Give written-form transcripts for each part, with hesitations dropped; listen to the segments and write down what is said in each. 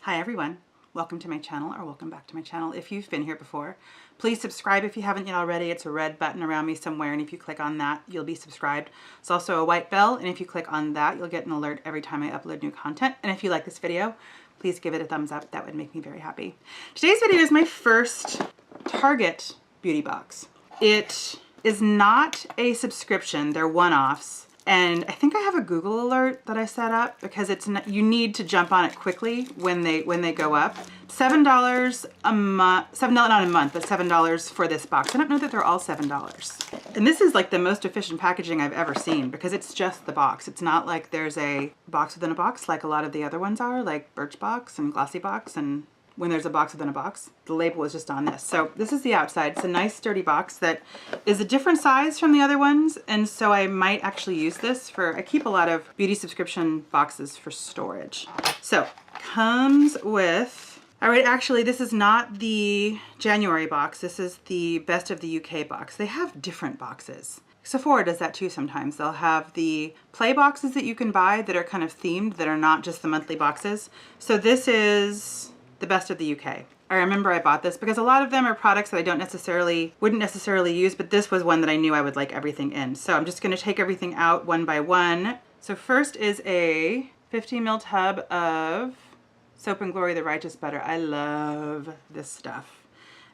Hi everyone, welcome to my channel, or welcome back to my channel if you've been here before. Please subscribe if you haven't yet already. It's a red button around me somewhere, and if you click on that, you'll be subscribed. It's also a white bell, and if you click on that, you'll get an alert every time I upload new content. And if you like this video, please give it a thumbs up. That would make me very happy. Today's video is my first Target beauty box. It is not a subscription, they're one-offs. And I think I have a Google alert that I set up because it's not, you need to jump on it quickly when they go up. $7 a month, not a month, but $7 for this box. I don't know that they're all $7. And this is like the most efficient packaging I've ever seen because it's just the box. It's not like there's a box within a box like a lot of the other ones are, like Birchbox and Glossybox, and when there's a box within a box. The label is just on this. So this is the outside. It's a nice sturdy box that is a different size from the other ones, and so I might actually use this for, I keep a lot of beauty subscription boxes for storage. So comes with, all right, actually this is not the January box. This is the Best of the UK box. They have different boxes. Sephora does that too sometimes. They'll have the play boxes that you can buy that are kind of themed, that are not just the monthly boxes. So this is the Best of the UK. I remember I bought this because a lot of them are products that I wouldn't necessarily use, but this was one that I knew I would like everything in. So I'm just gonna take everything out one by one. So first is a 50 ml tub of Soap and Glory The Righteous Butter. I love this stuff.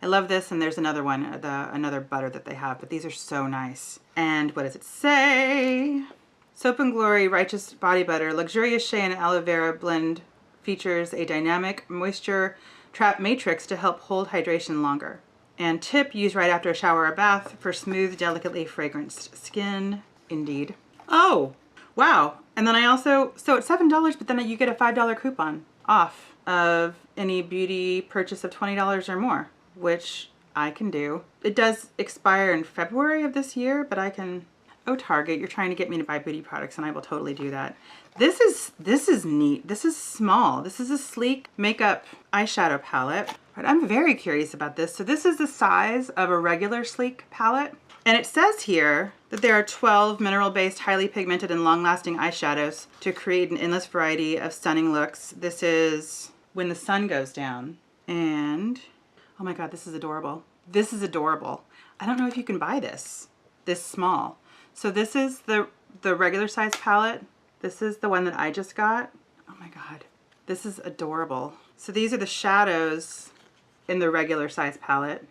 I love this, and there's another one, another butter that they have, but these are so nice. And what does it say? Soap and Glory Righteous Body Butter, luxurious shea and aloe vera blend, features a dynamic moisture trap matrix to help hold hydration longer. And tip, use right after a shower or bath for smooth, delicately fragranced skin. Indeed. Oh, wow. And then I also, so it's $7, but then you get a $5 coupon off of any beauty purchase of $20 or more, which I can do. It does expire in February of this year, but I can, oh Target, you're trying to get me to buy beauty products, and I will totally do that. This is neat. This is small. This is a sleek makeup eyeshadow palette. But I'm very curious about this. So this is the size of a regular sleek palette. And it says here that there are 12 mineral-based, highly pigmented and long-lasting eyeshadows to create an endless variety of stunning looks. This is When the Sun Goes Down. And, oh my God, this is adorable. This is adorable. I don't know if you can buy this small. So this is the regular size palette. This is the one that I just got. Oh my God, this is adorable. So these are the shadows in the regular size palette.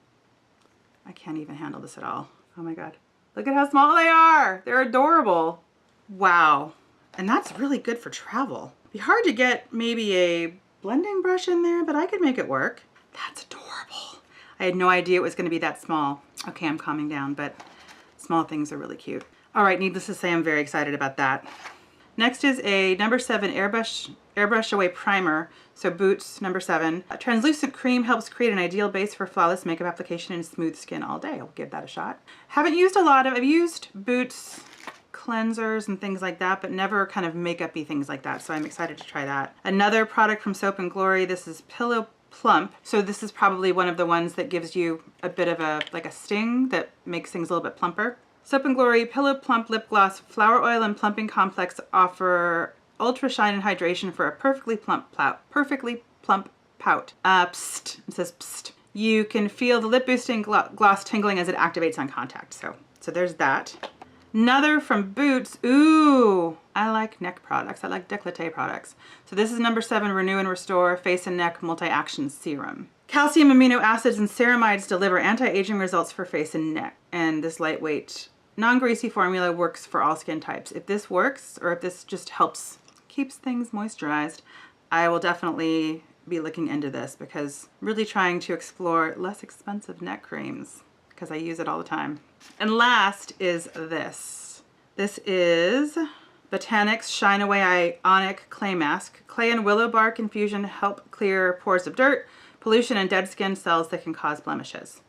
I can't even handle this at all. Oh my God, look at how small they are. They're adorable. Wow, and that's really good for travel. It'd be hard to get maybe a blending brush in there, but I could make it work. That's adorable. I had no idea it was gonna be that small. Okay, I'm calming down, but small things are really cute. All right, needless to say, I'm very excited about that. Next is a number 7 Airbrush Away Primer. So Boots number 7. A translucent cream helps create an ideal base for flawless makeup application and smooth skin all day. I'll give that a shot. Haven't used a lot of, I've used Boots cleansers and things like that, but never kind of makeup-y things like that. So I'm excited to try that. Another product from Soap and Glory. This is Plump. So this is probably one of the ones that gives you a bit of a, like a sting that makes things a little bit plumper. Soap and Glory Pillow Plump Lip Gloss Flower Oil and Plumping Complex offer ultra shine and hydration for a perfectly plump pout. Psst. It says psst. You can feel the lip boosting gloss tingling as it activates on contact. So there's that. Another from Boots. Ooh, I like neck products. I like décolleté products. So this is number 7 Renew and Restore Face and Neck Multi-Action Serum. Calcium amino acids and ceramides deliver anti-aging results for face and neck. And this lightweight, non-greasy formula works for all skin types. If this works, or if this just helps, keeps things moisturized, I will definitely be looking into this because I'm really trying to explore less expensive neck creams because I use it all the time. And last is this. This is Botanics Shine Away Ionic Clay Mask. Clay and willow bark infusion help clear pores of dirt, pollution, and dead skin cells that can cause blemishes.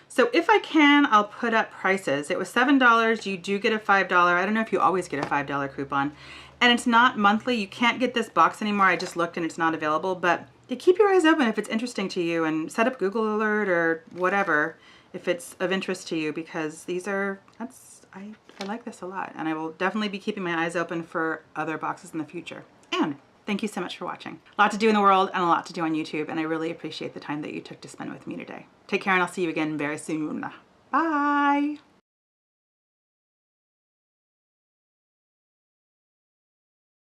So if I can, I'll put up prices. It was $7. You do get a $5. I don't know if you always get a $5 coupon. And it's not monthly. You can't get this box anymore. I just looked and it's not available. But you keep your eyes open if it's interesting to you, and set up Google Alert or whatever if it's of interest to you, because these are, I like this a lot. And I will definitely be keeping my eyes open for other boxes in the future. And Thank you so much for watching. A lot to do in the world and a lot to do on YouTube, and I really appreciate the time that you took to spend with me today. Take care, and I'll see you again very soon. Bye.